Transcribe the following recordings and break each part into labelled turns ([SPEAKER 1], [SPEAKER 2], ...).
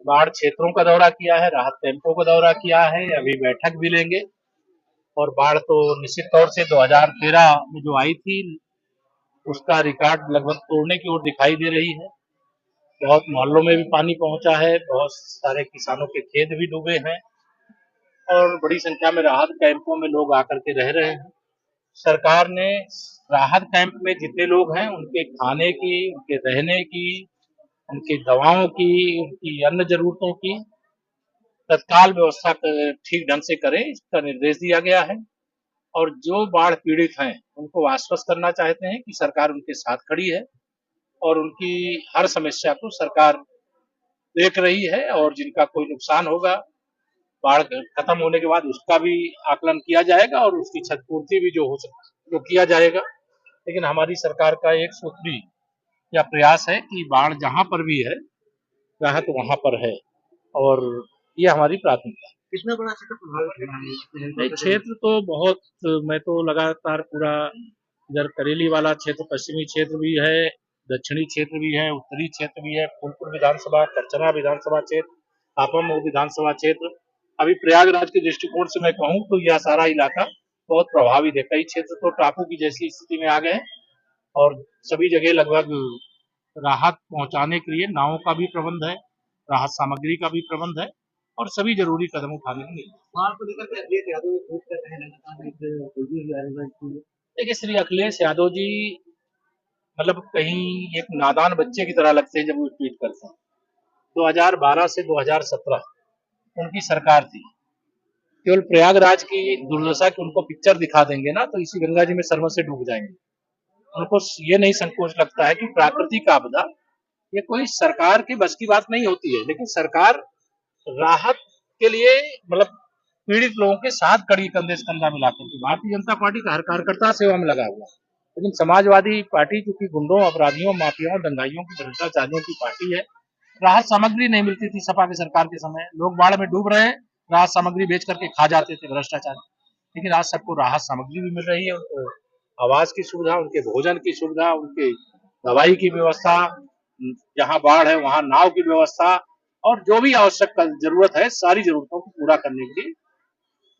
[SPEAKER 1] बाढ़ क्षेत्रों का दौरा किया है, राहत कैंपों का दौरा किया है, अभी बैठक भी लेंगे। और बाढ़ तो निश्चित तौर से 2013 में जो आई थी, उसका रिकॉर्ड लगभग तोड़ने की ओर दिखाई दे रही है। बहुत मोहल्लों में भी पानी पहुंचा है, बहुत सारे किसानों के खेत भी डूबे हैं और बड़ी संख्या में राहत कैंपों में लोग आकर के रह रहे हैं। सरकार ने राहत कैंप में जितने लोग हैं, उनके खाने की, उनके रहने की, उनकी दवाओं की, उनकी अन्य जरूरतों की तत्काल व्यवस्था ठीक ढंग से करें, इसका निर्देश दिया गया है। और जो बाढ़ पीड़ित हैं, उनको आश्वस्त करना चाहते हैं कि सरकार उनके साथ खड़ी है और उनकी हर समस्या को सरकार देख रही है और जिनका कोई नुकसान होगा बाढ़ खत्म होने के बाद उसका भी आकलन किया जाएगा और उसकी क्षतिपूर्ति भी जो हो सकती वो किया जाएगा। लेकिन हमारी सरकार का एक सूत्री या प्रयास है कि बाढ़ जहां पर भी है, राहत वहां पर है और ये हमारी प्राथमिकता है।
[SPEAKER 2] कितना बड़ा क्षेत्र प्रभावित है?
[SPEAKER 1] क्षेत्र तो बहुत, मैं तो लगातार पूरा इधर करेली वाला क्षेत्र, पश्चिमी क्षेत्र भी है, दक्षिणी क्षेत्र भी है, उत्तरी क्षेत्र भी है, फूलपुर विधानसभा, करचना विधानसभा क्षेत्र, आपामऊ विधानसभा क्षेत्र। अभी प्रयागराज के दृष्टिकोण से मैं कहूँ तो यह सारा इलाका बहुत प्रभावित है। कई क्षेत्र तो टापू की जैसी स्थिति में आ गए और सभी जगह लगभग राहत पहुंचाने के लिए नावों का भी प्रबंध है, राहत सामग्री का भी प्रबंध है और सभी जरूरी कदम उठाने होंगे।
[SPEAKER 2] बाढ़ को लेकर के अखिलेश यादव ट्वीट कर रहे हैं लगातार।
[SPEAKER 1] देखिए, श्री अखिलेश यादव जी मतलब कहीं एक नादान बच्चे की तरह लगते हैं जब वो ट्वीट करते हैं। 2012 से 2017 उनकी सरकार थी। केवल प्रयागराज की दुर्दशा की उनको पिक्चर दिखा देंगे ना तो इसी गंगा जी में सरमत से डूब जाएंगे। उनको ये नहीं संकोच लगता है कि प्राकृतिक आपदा ये कोई सरकार की बस की बात नहीं होती है, लेकिन सरकार राहत के लिए मतलब पीड़ित लोगों के साथ खड़ी, कंधे से कंधा मिलाकर के। भारतीय जनता पार्टी का हर कार्यकर्ता सेवा में लगा हुआ, लेकिन समाजवादी पार्टी चूंकि गुंडों, अपराधियों, माफियाओं, दंगाइयों की, भ्रष्टाचारियों की पार्टी है। राहत सामग्री नहीं मिलती थी सपा की सरकार के समय, लोग बाढ़ में डूब रहे, राहत सामग्री बेच करके खा जाते थे भ्रष्टाचारी। लेकिन आज सबको राहत सामग्री भी मिल रही है, उनको आवास की सुविधा, उनके भोजन की सुविधा, उनके दवाई की व्यवस्था, जहाँ बाढ़ है वहां नाव की व्यवस्था और जो भी आवश्यक जरूरत है, सारी जरूरतों को पूरा करने के लिए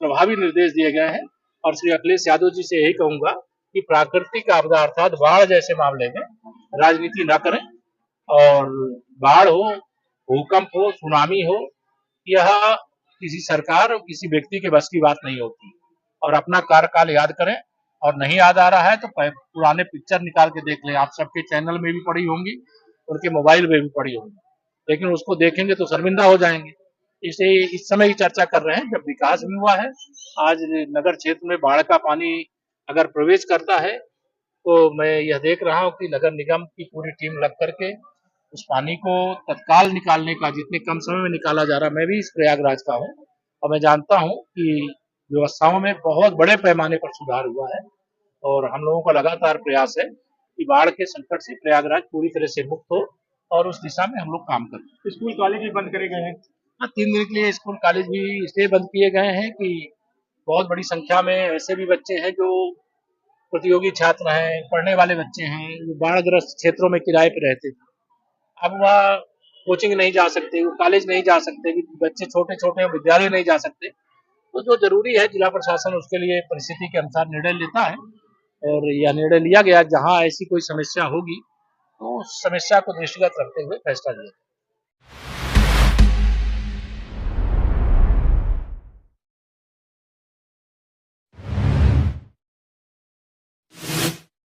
[SPEAKER 1] प्रभावी निर्देश दिए गए हैं। और श्री अखिलेश यादव जी से यही कहूंगा कि प्राकृतिक आपदा अर्थात बाढ़ जैसे मामले में राजनीति न करें और बाढ़ हो, भूकंप हो, सुनामी हो, यह किसी सरकार और किसी व्यक्ति के बस की बात नहीं होती। और अपना कार्यकाल याद करें और नहीं याद आ रहा है तो पुराने पिक्चर निकाल के देख लें। आप सबके चैनल में भी पड़ी होंगी, उनके मोबाइल में भी पड़ी होंगी, लेकिन उसको देखेंगे तो शर्मिंदा हो जाएंगे। इसे इस समय की चर्चा कर रहे हैं जब विकास भी हुआ है। आज नगर क्षेत्र में बाढ़ का पानी अगर प्रवेश करता है तो मैं यह देख रहा हूं कि नगर निगम की पूरी टीम लग करके उस पानी को तत्काल निकालने का, जितने कम समय में निकाला जा रहा, मैं भी इस प्रयागराज का हूँ और मैं जानता हूँ कि व्यवस्थाओं में बहुत बड़े पैमाने पर सुधार हुआ है और हम लोगों का लगातार प्रयास है कि बाढ़ के संकट से प्रयागराज पूरी तरह से मुक्त हो और उस दिशा में हम लोग काम करें।
[SPEAKER 2] स्कूल कॉलेज भी बंद करे गए हैं।
[SPEAKER 1] 3 दिन के लिए स्कूल कॉलेज भी इसलिए बंद किए गए हैं कि बहुत बड़ी संख्या में ऐसे भी बच्चे हैं जो प्रतियोगी छात्र हैं, पढ़ने वाले बच्चे हैं, जो बाढ़ग्रस्त क्षेत्रों में किराए पर रहते थे। अब वह कोचिंग नहीं जा सकते, वो कॉलेज नहीं जा सकते, बच्चे छोटे छोटे विद्यालय नहीं जा सकते। तो जो जरूरी है जिला प्रशासन उसके लिए परिस्थिति के अनुसार निर्णय लेता है और यह निर्णय लिया गया जहां ऐसी कोई समस्या होगी तो उस समस्या को दृष्टिगत रखते हुए फैसला लिया।